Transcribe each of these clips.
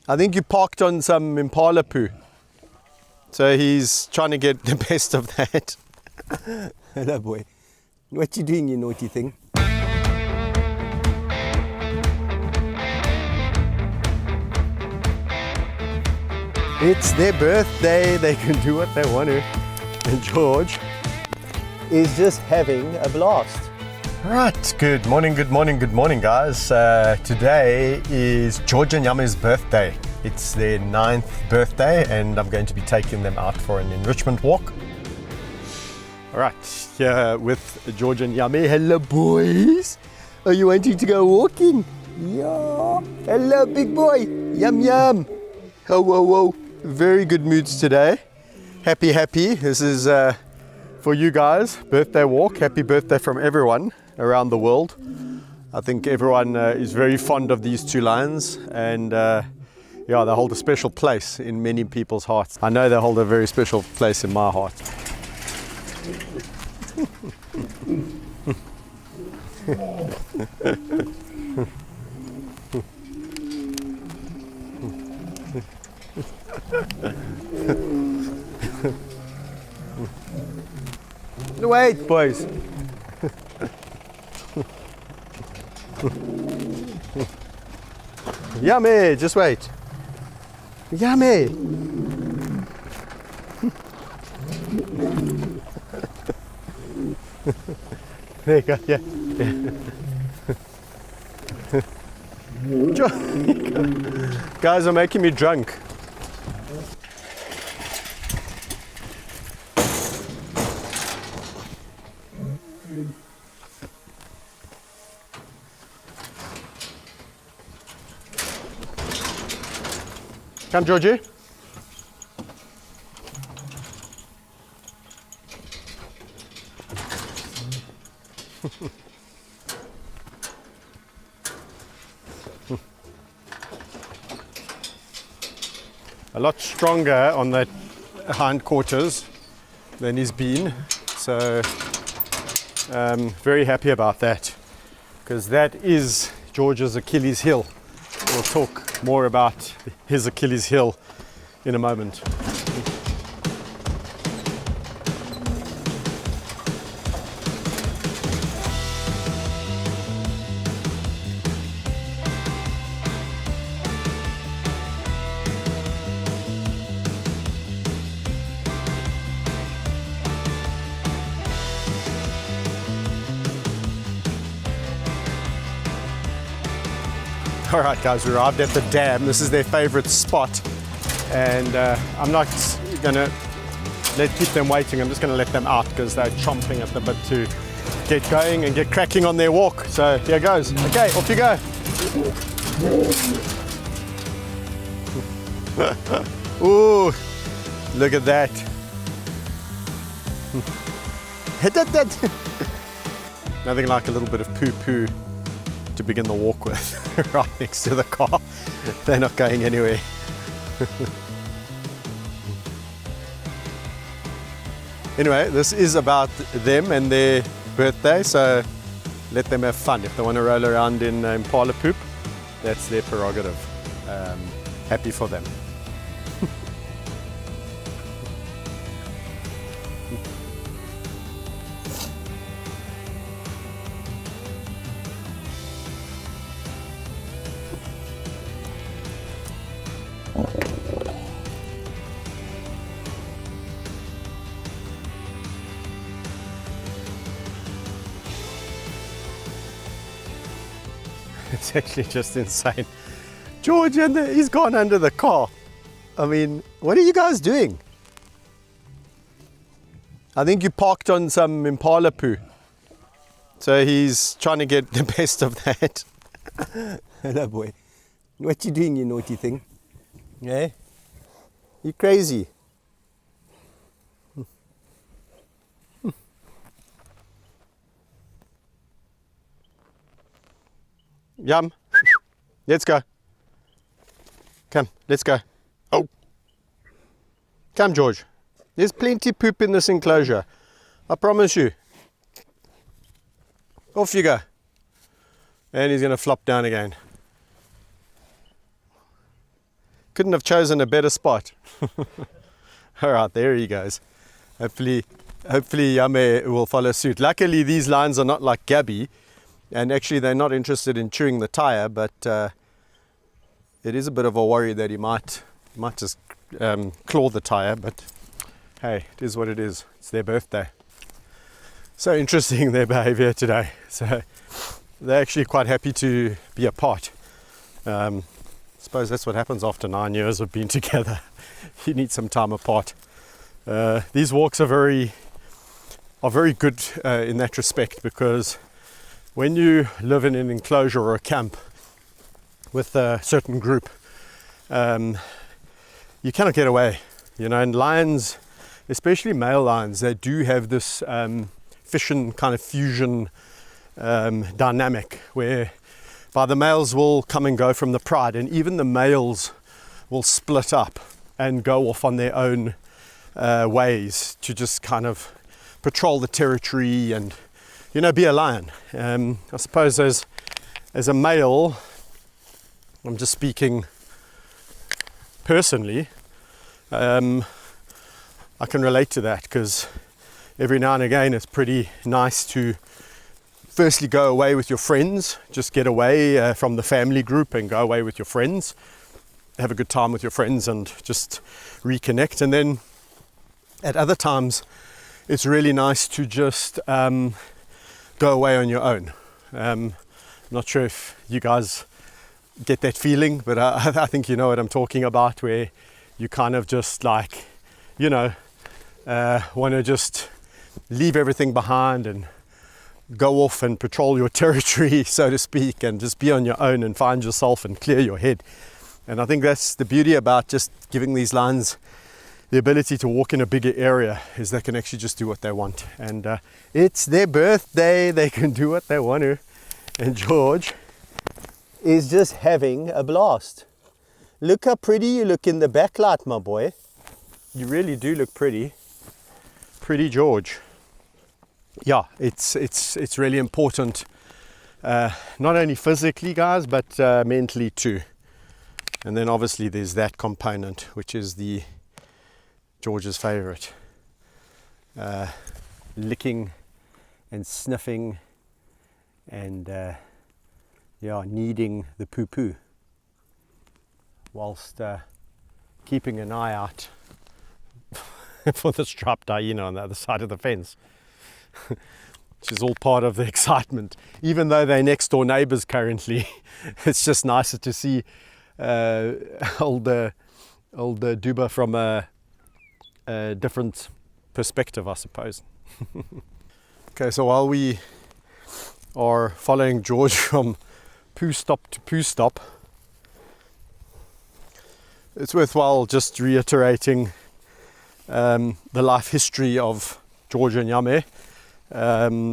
I think you parked on some impala poo. So he's trying to get the best of that. Hello, boy. What you doing, you naughty thing? It's their birthday. They can do what they want to. And George is just having a blast. Right, good morning, guys. Today is George and Yami's birthday. It's their 9th birthday, and I'm going to be taking them out for an enrichment walk. All right, here with George and Yami. Hello, boys. Are you wanting to go walking? Yeah. Hello, big boy. Yum, yum. Oh, whoa, whoa. Very good moods today. Happy. This is for you guys. Birthday walk. Happy birthday from everyone around the world. I think everyone is very fond of these two lions, and yeah, they hold a special place in many people's hearts. I know they hold a very special place in my heart. Wait, boys. Yummy, just wait. Yummy. There you go, yeah. Guys are making me drunk. Come, Georgie. A lot stronger on that hindquarters than he's been, so very happy about that, because that is George's Achilles heel. We'll talk more about his Achilles heel in a moment. All right, guys, we arrived at the dam. This is their favorite spot, and I'm not gonna keep them waiting. I'm just gonna let them out because they're chomping at the bit to get going and get cracking on their walk. So here goes. Okay, off you go. Ooh, look at that. Nothing like a little bit of poo-poo to begin the walk with, right next to the car. They're not going anywhere. Anyway, this is about them and their birthday, so let them have fun. If they want to roll around in impala poop, that's their prerogative. Happy for them. It's actually just insane. George, he's gone under the car. I mean, what are you guys doing? I think you parked on some impala poo. So he's trying to get the best of that. Hello, boy. What you doing, you naughty thing? Yeah? You crazy? Yum. Let's go. Come, let's go. Oh. Come, George. There's plenty poop in this enclosure. I promise you. Off you go. And he's going to flop down again. couldn't have chosen a better spot. All right, there he goes. Hopefully Yame will follow suit. Luckily, these lions are not like Gabby, and actually they're not interested in chewing the tire, but it is a bit of a worry that he might just claw the tire, but hey, it is what it is. It's their birthday. So interesting, their behavior today. So they're actually quite happy to be apart. I suppose that's what happens after 9 years of being together. You need some time apart. These walks are very good in that respect, because when you live in an enclosure or a camp with a certain group, you cannot get away, and lions, especially male lions, they do have this fission kind of fusion dynamic where the males will come and go from the pride, and even the males will split up and go off on their own ways to just kind of patrol the territory and be a lion. I suppose as a male, I'm just speaking personally, I can relate to that, because every now and again it's pretty nice to firstly go away with your friends, just get away from the family group and go away with your friends, have a good time with your friends and just reconnect. And then at other times it's really nice to just go away on your own. I'm not sure if you guys get that feeling, but I think you know what I'm talking about, where you kind of just like, want to just leave everything behind and go off and patrol your territory, so to speak, and just be on your own and find yourself and clear your head. And I think that's the beauty about just giving these lions the ability to walk in a bigger area, is they can actually just do what they want. And it's their birthday, they can do what they want to. And George is just having a blast. Look how pretty you look in the backlight, my boy. You really do look pretty. Pretty George. Yeah, it's really important, not only physically, guys, but mentally too. And then obviously there's that component, which is the George's favorite, licking and sniffing and kneading the poo-poo, whilst keeping an eye out for the striped hyena on the other side of the fence. Which is all part of the excitement. Even though they're next door neighbours currently, it's just nicer to see old Duba from a different perspective, I suppose. Okay, so while we are following George from poo stop to poo stop, it's worthwhile just reiterating the life history of George and Yame.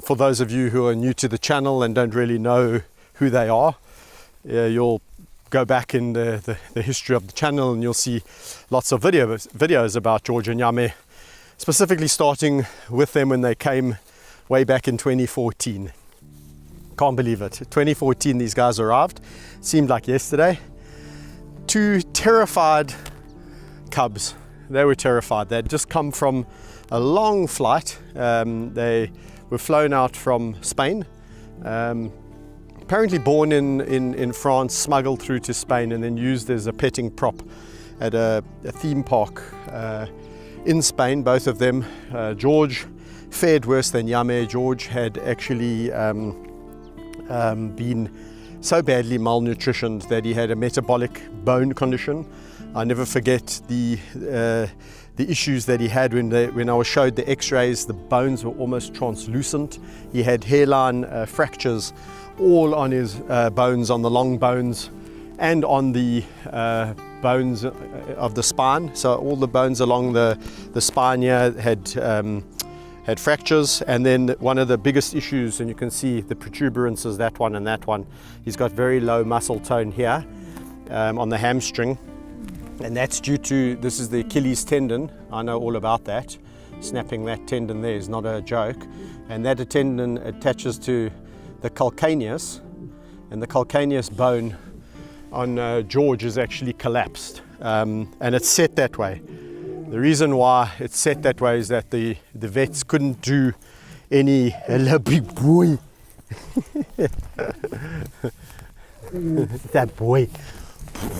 For those of you who are new to the channel and don't really know who they are, you'll go back in the history of the channel and you'll see lots of videos about George and Yame, specifically starting with them when they came way back in 2014. Can't believe it. 2014 these guys arrived. Seemed like yesterday. Two terrified cubs. They were terrified. They'd just come from a long flight. They were flown out from Spain, apparently born in France, smuggled through to Spain and then used as a petting prop at a theme park in Spain, both of them. George fared worse than Yame. George had actually been so badly malnutritioned that he had a metabolic bone condition. I never forget the issues that he had when I was showed the x-rays. The bones were almost translucent. He had hairline fractures all on his bones, on the long bones and on the bones of the spine. So all the bones along the spine here had fractures. And then one of the biggest issues, and you can see the protuberances, that one and that one, he's got very low muscle tone here on the hamstring. And that's due to, this is the Achilles tendon. I know all about that. Snapping that tendon there is not a joke. And that tendon attaches to the calcaneus. And the calcaneus bone on George is actually collapsed. and it's set that way. The reason why it's set that way is that the vets couldn't do any hello big boy. That boy.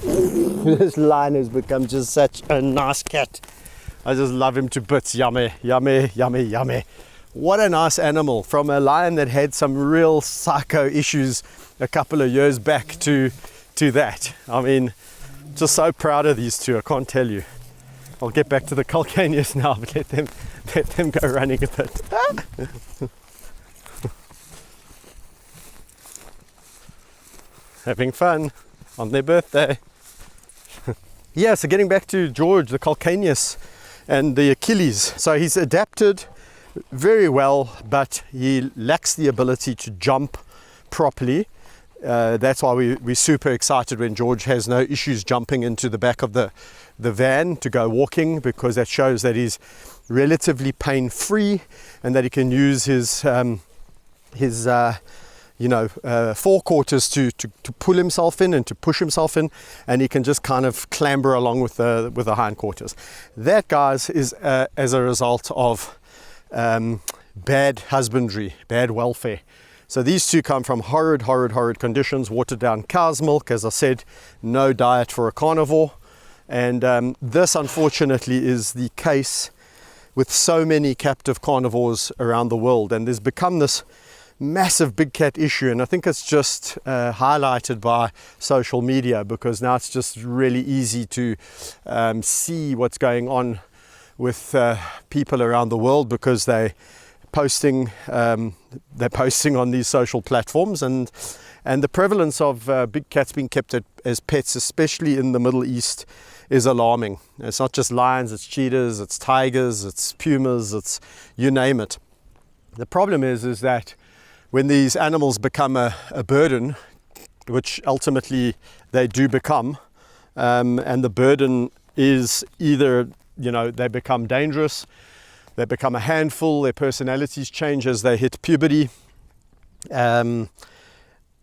This lion has become just such a nice cat. I just love him to bits. Yummy, yummy, yummy, yummy. What a nice animal, from a lion that had some real psycho issues a couple of years back to that. I mean, just so proud of these two, I can't tell you. I'll get back to the calcaneus now, but let them go running a bit. Having fun on their birthday. Yeah, so getting back to George, the calcaneus and the Achilles. So he's adapted very well, but he lacks the ability to jump properly. That's why we're super excited when George has no issues jumping into the back of the van to go walking, because that shows that he's relatively pain-free and that he can use his forequarters to pull himself in and to push himself in, and he can just kind of clamber along with the hindquarters. That, guys, is as a result of bad husbandry, bad welfare. So these two come from horrid conditions, watered down cow's milk, as I said, no diet for a carnivore. And this, unfortunately, is the case with so many captive carnivores around the world. And there's become this massive big cat issue, and I think it's just highlighted by social media, because now it's just really easy to see what's going on with people around the world, because they're posting on these social platforms, and the prevalence of big cats being kept as pets, especially in the Middle East, is alarming. It's not just lions, it's cheetahs, it's tigers, it's pumas, it's you name it. The problem is that when these animals become a burden, which ultimately they do become, and the burden is either, they become dangerous, they become a handful, their personalities change as they hit puberty,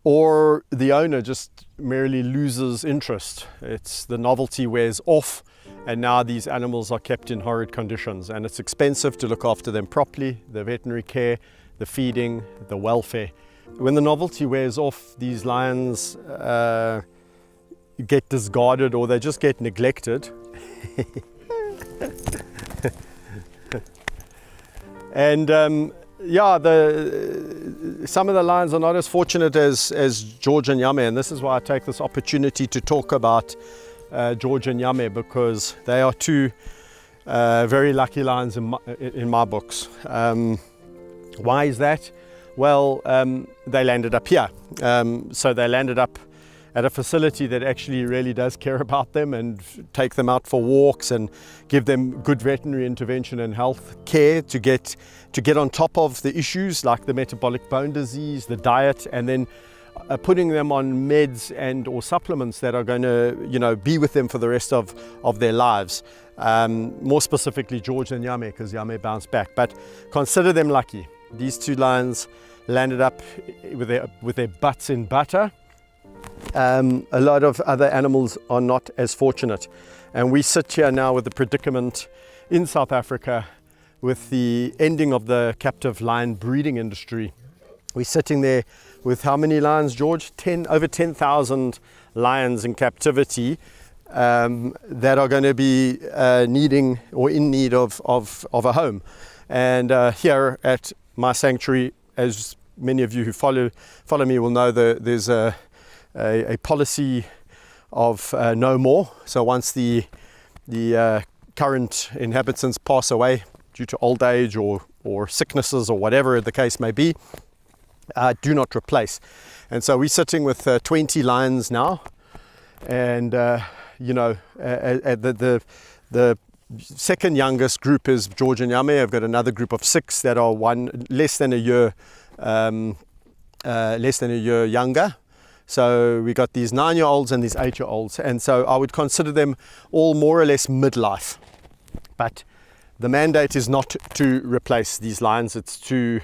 or the owner just merely loses interest. It's the novelty wears off, and now these animals are kept in horrid conditions, and it's expensive to look after them properly, the veterinary care, the feeding, the welfare. When the novelty wears off, these lions get discarded, or they just get neglected. And some of the lions are not as fortunate as George and Yame, and this is why I take this opportunity to talk about George and Yame, because they are two very lucky lions in my books. Why is that? Well, they landed up here. So they landed up at a facility that actually really does care about them and take them out for walks and give them good veterinary intervention and health care to get on top of the issues like the metabolic bone disease, the diet, and then putting them on meds and or supplements that are going to be with them for the rest of their lives. More specifically George and Yame, because Yame bounced back. But consider them lucky. These two lions landed up with their butts in butter. A lot of other animals are not as fortunate, and we sit here now with the predicament in South Africa with the ending of the captive lion breeding industry. We're sitting there with how many lions, George? Over 10,000 lions in captivity that are going to be needing or in need of a home. And here at my sanctuary, as many of you who follow me will know, there's a policy of no more. So once the current inhabitants pass away due to old age or sicknesses or whatever the case may be, do not replace. And so we're sitting with 20 lions now, and the second youngest group is George and Yame. I've got another group of 6 that are less than a year younger. So we got these 9-year-olds and these 8-year-olds, and so I would consider them all more or less midlife. But The mandate is not to replace these lions, it's to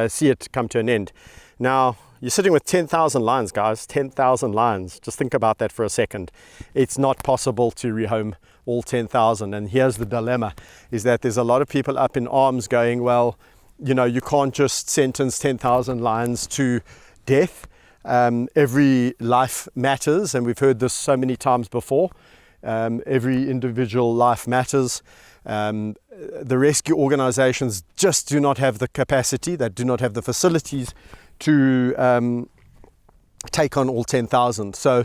see it come to an end. Now, you're sitting with 10,000 lions, guys, 10,000 lions. Just think about that for a second. It's not possible to rehome all 10,000. And here's the dilemma, is that there's a lot of people up in arms going, well, you know, you can't just sentence 10,000 lions to death. Every life matters, and we've heard this so many times before. Every individual life matters. The rescue organizations just do not have the capacity, they do not have the facilities to take on all 10,000. So,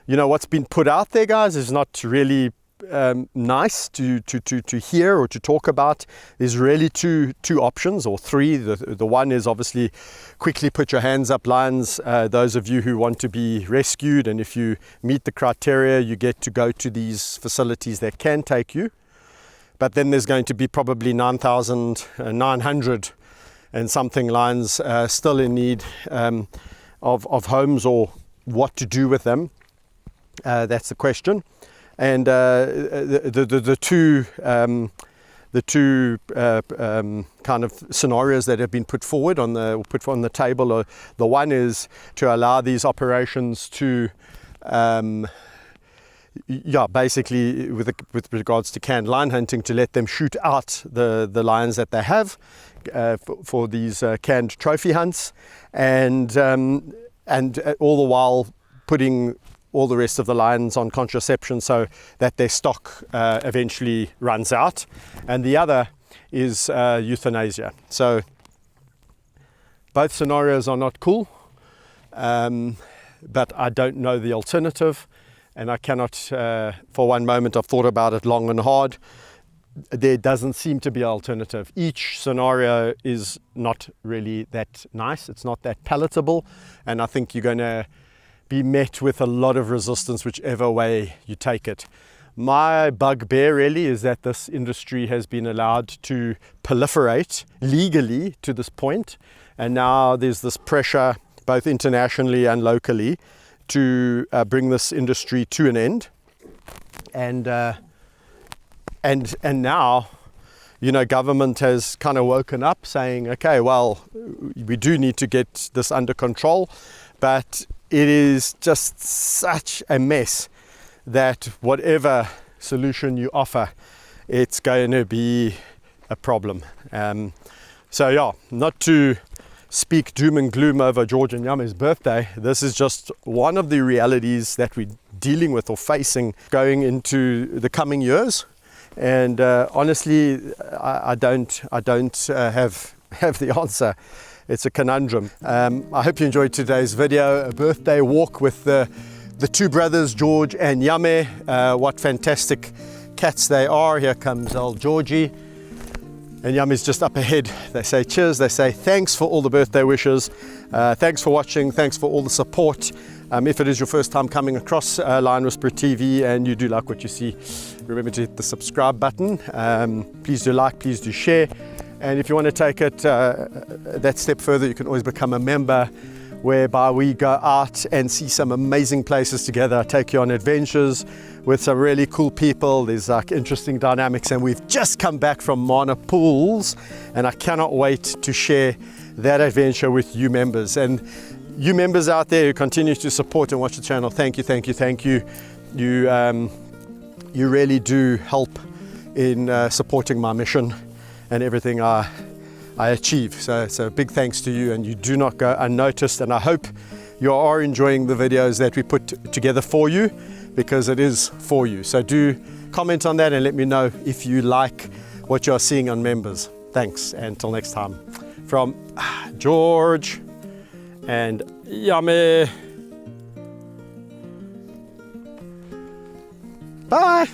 you know, what's been put out there, guys, is not really nice to hear or to talk about. There's really two options, or three. The one is obviously quickly put your hands up, lions, those of you who want to be rescued, and if you meet the criteria, you get to go to these facilities that can take you. But then there's going to be probably 9,900 and something lions still in need of homes, or what to do with them. That's the question. And the two kind of scenarios that have been put forward on the table are, the one is to allow these operations to basically with regards to canned lion hunting, to let them shoot out the lions that they have for these canned trophy hunts, and all the while putting all the rest of the lions on contraception so that their stock eventually runs out. And the other is euthanasia. So both scenarios are not cool, but I don't know the alternative, and I cannot, for one moment I've thought about it long and hard. There doesn't seem to be an alternative. Each scenario is not really that nice, it's not that palatable, and I think you're going to be met with a lot of resistance whichever way you take it. My bugbear really is that this industry has been allowed to proliferate legally to this point, and now there's this pressure both internationally and locally to bring this industry to an end. And now, you know, government has kind of woken up saying, okay, well, we do need to get this under control, but it is just such a mess that whatever solution you offer, it's going to be a problem. So yeah, not to speak doom and gloom over George and Yame's birthday, this is just one of the realities that we're dealing with or facing going into the coming years. And honestly, I don't have the answer. It's a conundrum. I hope you enjoyed today's video, a birthday walk with the two brothers, George and Yame. What fantastic cats they are. Here comes old Georgie. And Yame's just up ahead. They say cheers, they say thanks for all the birthday wishes. Thanks for watching, thanks for all the support. If it is your first time coming across Lion Whisperer TV and you do like what you see, remember to hit the subscribe button. Please do like, please do share. And if you want to take it that step further, you can always become a member, whereby we go out and see some amazing places together. I take you on adventures with some really cool people. There's like interesting dynamics, and we've just come back from Mana Pools, and I cannot wait to share that adventure with you members. And you members out there who continue to support and watch the channel, thank you, thank you, thank you. You really do help in supporting my mission and everything I achieve. So big thanks to you, and you do not go unnoticed. And I hope you are enjoying the videos that we put together for you, because it is for you. So do comment on that and let me know if you like what you're seeing on members. Thanks, and until next time, from George and Yame. Bye.